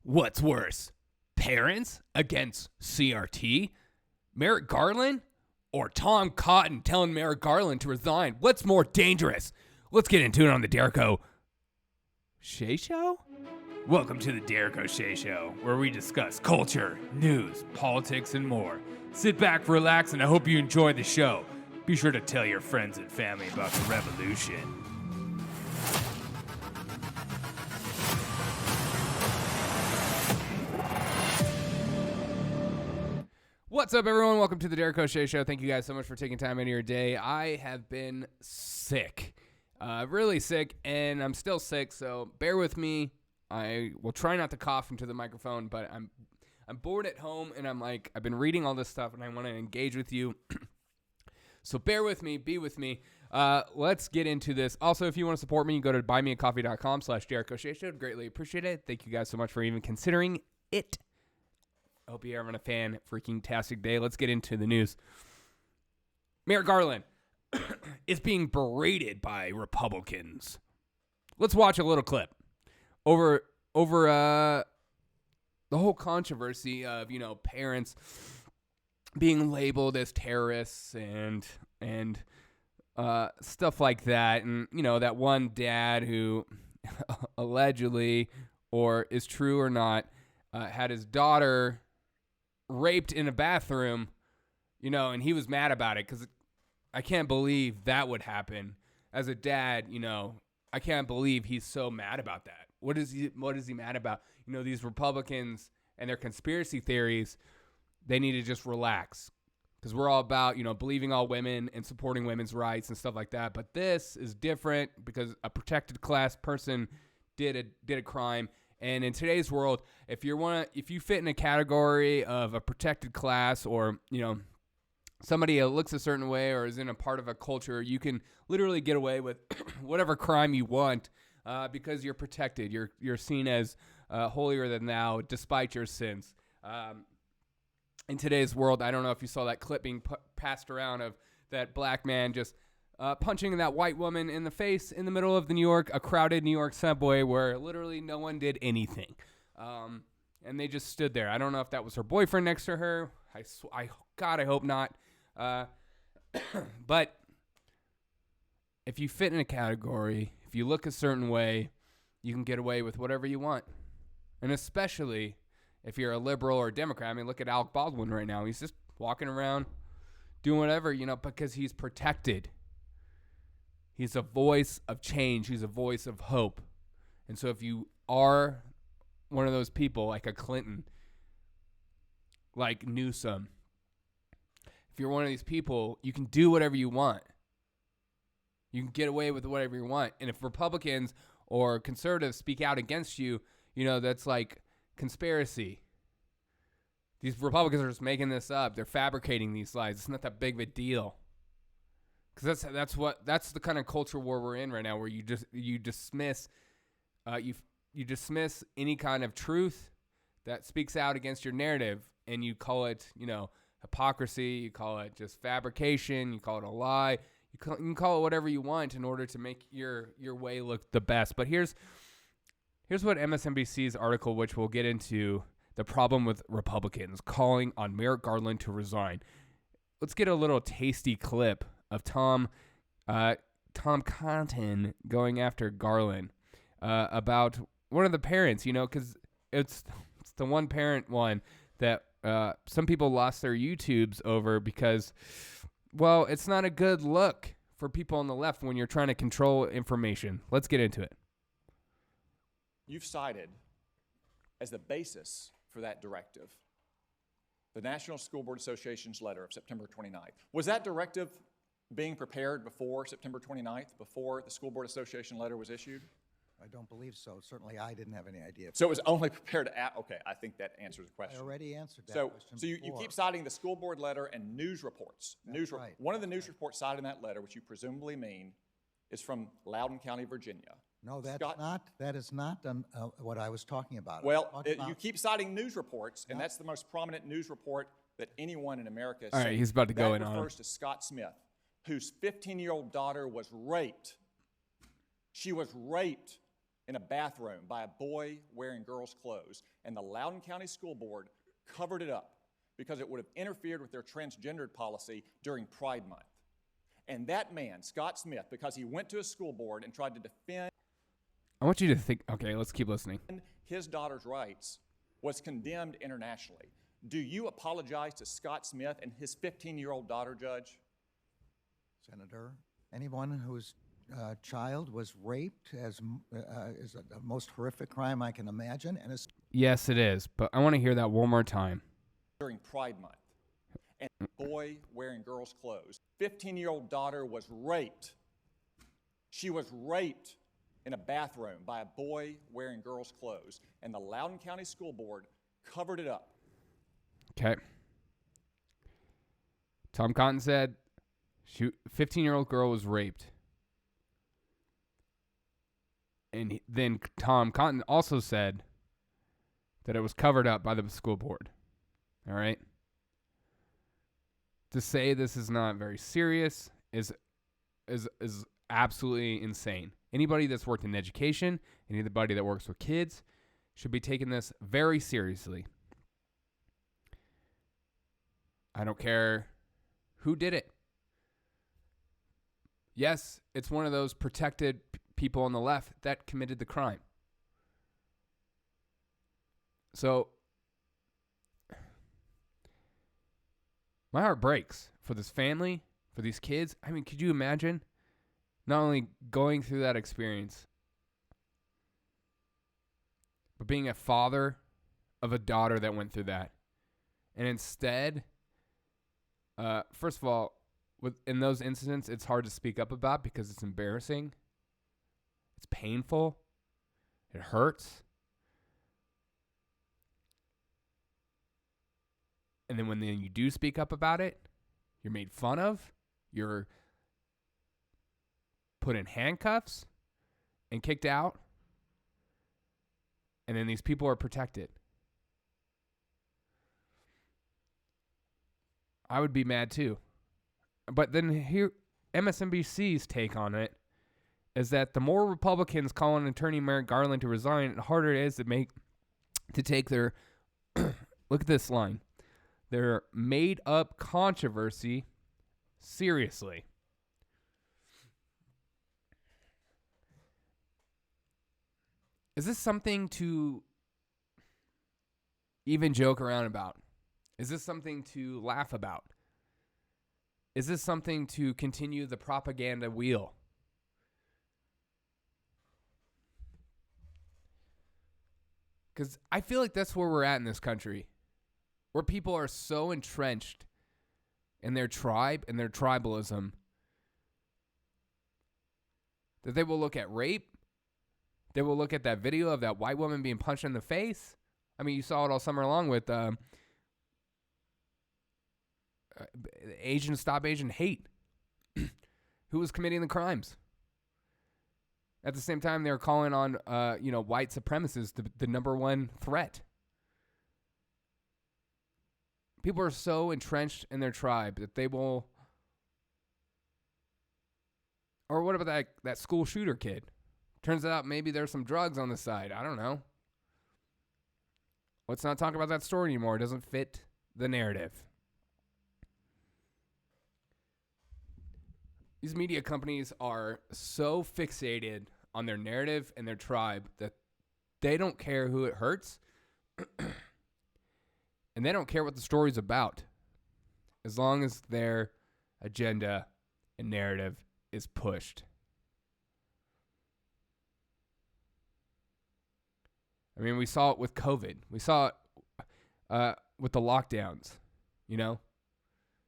What's worse, parents against CRT? Merrick Garland? Or Tom Cotton telling Merrick Garland to resign? What's more dangerous? Let's get into it on the Derek O'Shea Show? Welcome to the Derek O'Shea Show, where we discuss culture, news, politics, and more. Sit back, relax, and I hope you enjoy the show. Be sure to tell your friends and family about the revolution. What's up, everyone? Welcome to the Derek O'Shea Show. Thank you guys so much for taking time out of your day. I have been sick, really sick, and I'm still sick, so bear with me. I will try not to cough into the microphone, but I'm bored at home, and I've been reading all this stuff, and I want to engage with you. So bear with me, be with me. Let's get into this. Also, if you want to support me, you go to buymeacoffee.com/Derek O'Shea Show. Greatly appreciate it. Thank you guys so much for even considering it. I hope you're having a fan-freaking-tastic day. Let's get into the news. Merrick Garland is being berated by Republicans. Let's watch a little clip over the whole controversy of, parents being labeled as terrorists and stuff like that. And, that one dad who allegedly, or is true or not, had his daughter raped in a bathroom, and he was mad about it because I can't believe that would happen. As a dad, I can't believe he's so mad about that. What is he mad about? These Republicans and their conspiracy theories, they need to just relax because we're all about, believing all women and supporting women's rights and stuff like that. But this is different because a protected class person did a crime. And in today's world, if you fit in a category of a protected class, or somebody looks a certain way or is in a part of a culture, you can literally get away with whatever crime you want because you're protected. You're seen as holier than thou, despite your sins. In today's world, I don't know if you saw that clip being passed around of that black man just punching that white woman in the face in the middle of a crowded New York subway where literally no one did anything. And they just stood there. I don't know if that was her boyfriend next to her. God, I hope not. But if you fit in a category, if you look a certain way, you can get away with whatever you want. And especially if you're a liberal or a Democrat. I mean, look at Alec Baldwin right now. He's just walking around doing whatever, because he's protected. He's a voice of change. He's a voice of hope. And so if you are one of those people like a Clinton, like Newsom, if you're one of these people, you can do whatever you want. You can get away with whatever you want. And if Republicans or conservatives speak out against you, that's like conspiracy. These Republicans are just making this up. They're fabricating these lies. It's not that big of a deal. Because that's the kind of culture war we're in right now, where you dismiss any kind of truth that speaks out against your narrative, and you call it hypocrisy, you call it just fabrication, you call it a lie, you can call it whatever you want in order to make your way look the best. But here's what MSNBC's article, which we'll get into, the problem with Republicans calling on Merrick Garland to resign. Let's get a little tasty clip of Tom Cotton going after Garland about one of the parents, because it's the one parent one that some people lost their YouTubes over because, well, it's not a good look for people on the left when you're trying to control information. Let's get into it. You've cited as the basis for that directive the National School Board Association's letter of September 29th. Was that directive being prepared before September 29th, before the School Board Association letter was issued? I don't believe so. Certainly I didn't have any idea. So it was only prepared okay, I think that answers the question. I already answered that question So you keep citing the school board letter and news reports. That's right. One of the news reports cited in that letter, which you presumably mean, is from Loudon County, Virginia. No, that is not what I was talking about. Well, you keep citing news reports, and that's the most prominent news report that anyone in America has seen. All right, he's about to go in on it. That refers to Scott Smith, whose 15-year-old daughter was raped. She was raped in a bathroom by a boy wearing girls' clothes, and the Loudon County School Board covered it up because it would have interfered with their transgendered policy during Pride Month. And that man, Scott Smith, because he went to a school board and tried to defend I want you to think, okay, let's keep listening. his daughter's rights, was condemned internationally. Do you apologize to Scott Smith and his 15-year-old daughter, Judge? Senator, anyone whose child was raped is the most horrific crime I can imagine, and is Yes, it is, but I want to hear that one more time. During Pride Month, and a boy wearing girls' clothes. 15-year-old daughter was raped. She was raped in a bathroom by a boy wearing girls' clothes, and the Loudon County School Board covered it up. Okay. Tom Cotton said, 15-year-old girl was raped. And then Tom Cotton also said that it was covered up by the school board. All right? To say this is not very serious is absolutely insane. Anybody that's worked in education, anybody that works with kids, should be taking this very seriously. I don't care who did it. Yes, it's one of those protected people on the left that committed the crime. So, my heart breaks for this family, for these kids. I mean, could you imagine not only going through that experience, but being a father of a daughter that went through that? And instead, first of all, in those incidents, it's hard to speak up about because it's embarrassing. It's painful. It hurts. And then when you do speak up about it, you're made fun of. You're put in handcuffs and kicked out. And then these people are protected. I would be mad too. But then here, MSNBC's take on it is that the more Republicans call on Attorney Merrick Garland to resign, the harder it is to take their, look at this line, their made-up controversy seriously. Is this something to even joke around about? Is this something to laugh about? Is this something to continue the propaganda wheel? Because I feel like that's where we're at in this country, where people are so entrenched in their tribe and their tribalism that they will look at rape. They will look at that video of that white woman being punched in the face. I mean, you saw it all summer long with Asian Stop Asian Hate, who was committing the crimes. At the same time, they were calling on, white supremacists the number one threat. People are so entrenched in their tribe that they will. Or what about that school shooter kid? Turns out maybe there's some drugs on the side. I don't know. Let's not talk about that story anymore. It doesn't fit the narrative. These media companies are so fixated on their narrative and their tribe that they don't care who it hurts. And they don't care what the story's about. As long as their agenda and narrative is pushed. I mean, we saw it with COVID. We saw it with the lockdowns,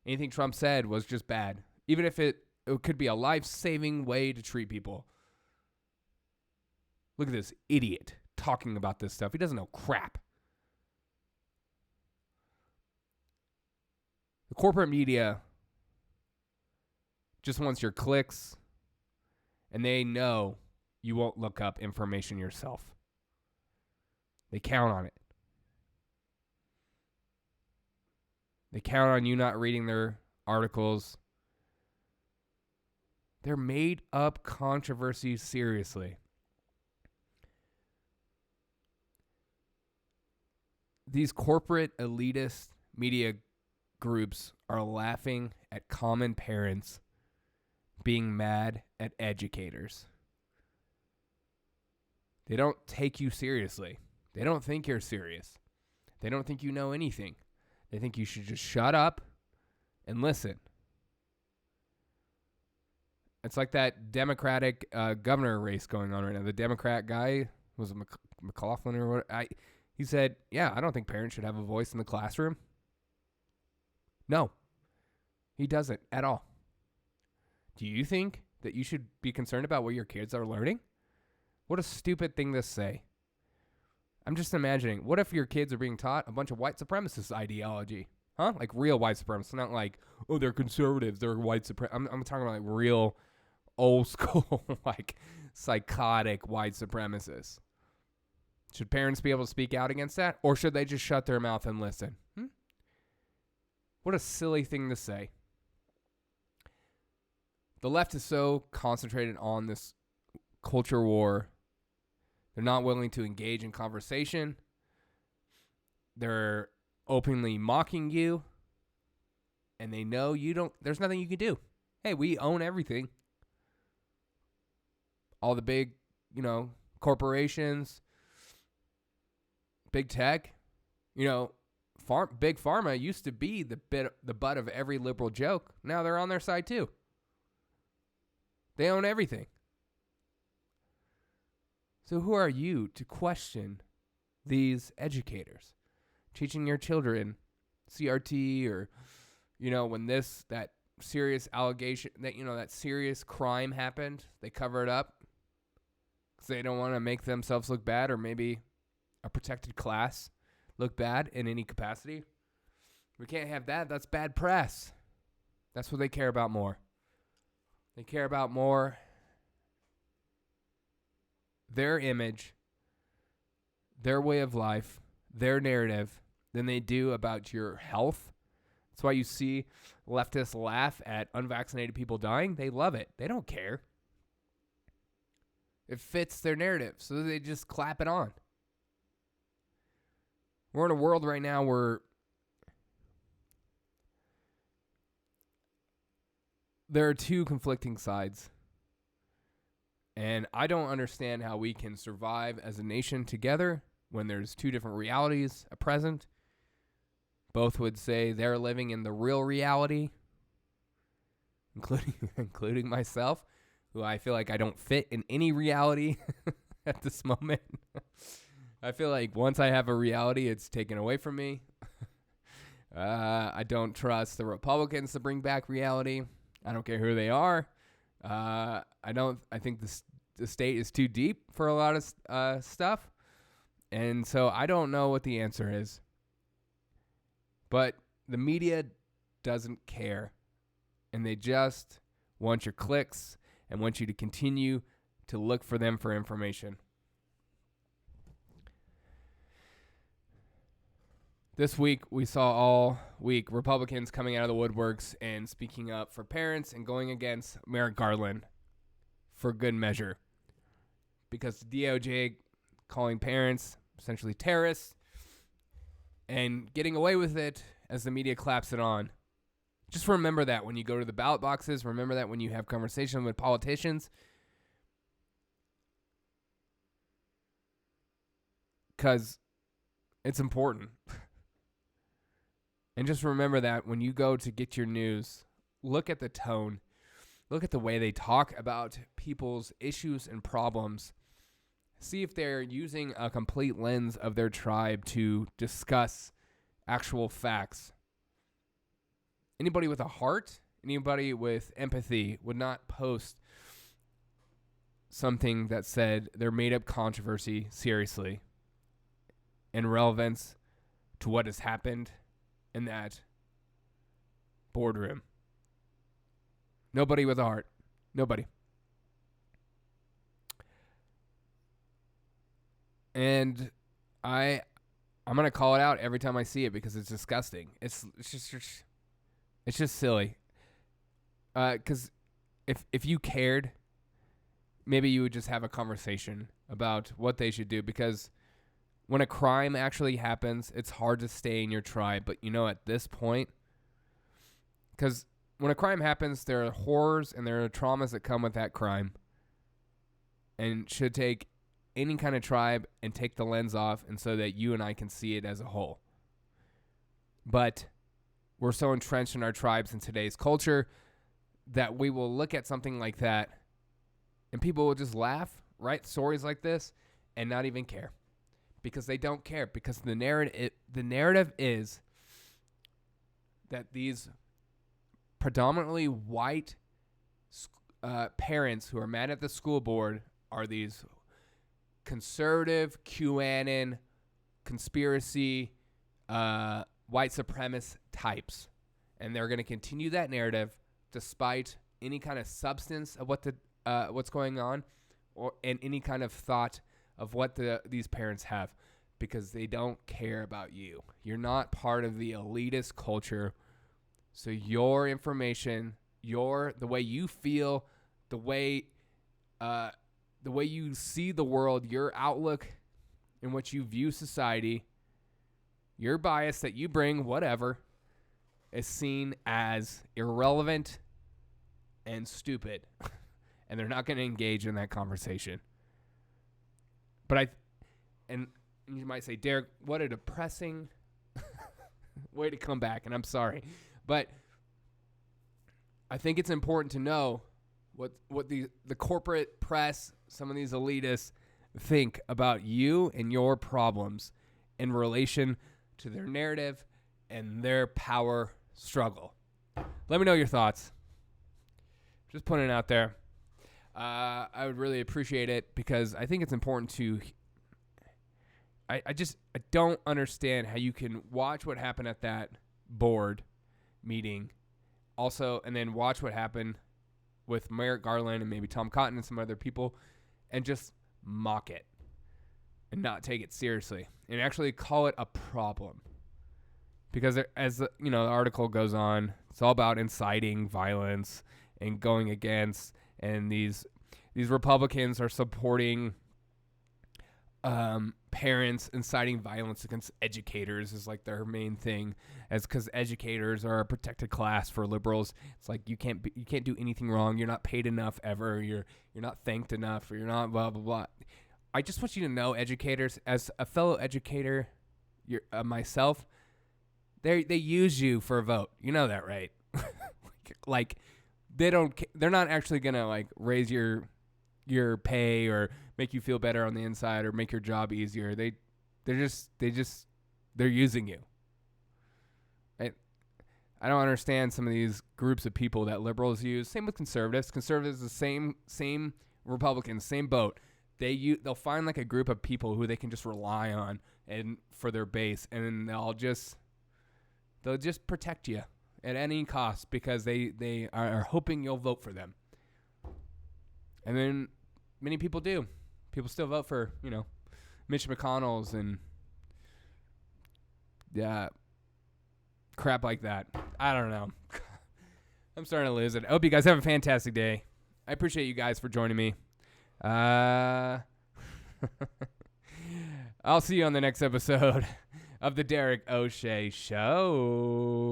Anything Trump said was just bad. Even if it could be a life-saving way to treat people. Look at this idiot talking about this stuff. He doesn't know crap. The corporate media just wants your clicks, and they know you won't look up information yourself. They count on it. They count on you not reading their articles. They're made up controversies seriously. these corporate elitist media groups are laughing at common parents being mad at educators. They don't take you seriously. They don't think you're serious. They don't think you know anything. They think you should just shut up and listen. It's like that Democratic governor race going on right now. The Democrat guy, was it McLaughlin or what? He said, yeah, I don't think parents should have a voice in the classroom. No, he doesn't at all. Do you think that you should be concerned about what your kids are learning? What a stupid thing to say. I'm just imagining, what if your kids are being taught a bunch of white supremacist ideology? Huh? Like real white supremacists, not like, oh, they're conservatives, they're white supremacists. I'm talking about like real old school, like psychotic white supremacists. Should parents be able to speak out against that? Or should they just shut their mouth and listen? What a silly thing to say. The left is so concentrated on this culture war. They're not willing to engage in conversation. They're openly mocking you. And they know you don't, there's nothing you can do. Hey, we own everything. All the big, corporations, big tech, big pharma used to be the butt of every liberal joke. Now they're on their side too. They own everything. So who are you to question these educators? Teaching your children CRT or, when that serious allegation, that serious crime happened, they cover it up because they don't want to make themselves look bad or maybe a protected class look bad in any capacity. We can't have that. That's bad press. That's what they care about more. They care about more their image, their way of life, their narrative than they do about your health. That's why you see leftists laugh at unvaccinated people dying. They love it. They don't care. It fits their narrative, so they just clap it on. We're in a world right now where there are two conflicting sides. And I don't understand how we can survive as a nation together when there's two different realities present. Both would say they're living in the real reality, including myself, who I feel like I don't fit in any reality at this moment. I feel like once I have a reality, it's taken away from me. I don't trust the Republicans to bring back reality. I don't care who they are. I think the state is too deep for a lot of stuff. And so I don't know what the answer is. But the media doesn't care. And they just want your clicks and want you to continue to look for them for information. This week, we saw all week Republicans coming out of the woodworks and speaking up for parents and going against Merrick Garland for good measure. Because the DOJ calling parents essentially terrorists and getting away with it as the media claps it on. Just remember that when you go to the ballot boxes. Remember that when you have conversations with politicians. Because it's important. And just remember that when you go to get your news, look at the tone. Look at the way they talk about people's issues and problems. See if they're using a complete lens of their tribe to discuss actual facts. Anybody with a heart, anybody with empathy would not post something that said their made-up controversy seriously in relevance to what has happened in that boardroom. Nobody with a heart. Nobody. And I'm going to call it out every time I see it because it's disgusting. It's just silly. Because if you cared, maybe you would just have a conversation about what they should do. Because when a crime actually happens, it's hard to stay in your tribe. But at this point, because when a crime happens, there are horrors and there are traumas that come with that crime, and should take any kind of tribe and take the lens off, and so that you and I can see it as a whole. But we're so entrenched in our tribes in today's culture that we will look at something like that and people will just laugh, write stories like this, and not even care. Because they don't care. Because the narrative is that these predominantly white parents who are mad at the school board are these conservative, QAnon, conspiracy, white supremacist types. And they're going to continue that narrative despite any kind of substance of what's going on, and any kind of thought of what these parents have, because they don't care about you. You're not part of the elitist culture. So your information, the way you feel, the way you see the world, your outlook in which you view society, your bias that you bring, whatever, is seen as irrelevant and stupid. And they're not going to engage in that conversation. But and you might say, Derek, what a depressing way to come back. And I'm sorry. But I think it's important to know what the corporate press, some of these elitists, think about you and your problems in relation to their narrative and their power struggle. Let me know your thoughts. Just putting it out there. I would really appreciate it, because I think it's important to. I don't understand how you can watch what happened at that board meeting, also, and then watch what happened with Merrick Garland and maybe Tom Cotton and some other people, and just mock it and not take it seriously and actually call it a problem. Because as the article goes on, it's all about inciting violence and going against. And these Republicans are supporting parents inciting violence against educators is like their main thing, as because educators are a protected class for liberals. It's like you can't do anything wrong. You're not paid enough ever. You're not thanked enough, or you're not blah blah blah. I just want you to know, educators, as a fellow educator, myself, they use you for a vote. You know that, right? like. They're not actually gonna raise your pay or make you feel better on the inside or make your job easier. They're using you. I don't understand some of these groups of people that liberals use. Same with conservatives. Conservatives, the same Republicans, same boat. They'll find a group of people who they can just rely on and for their base, and they'll just protect you at any cost, because they are hoping you'll vote for them. And then many people do. People still vote for, Mitch McConnell's and crap like that. I don't know. I'm starting to lose it. I hope you guys have a fantastic day. I appreciate you guys for joining me. I'll see you on the next episode of the Derek O'Shea Show.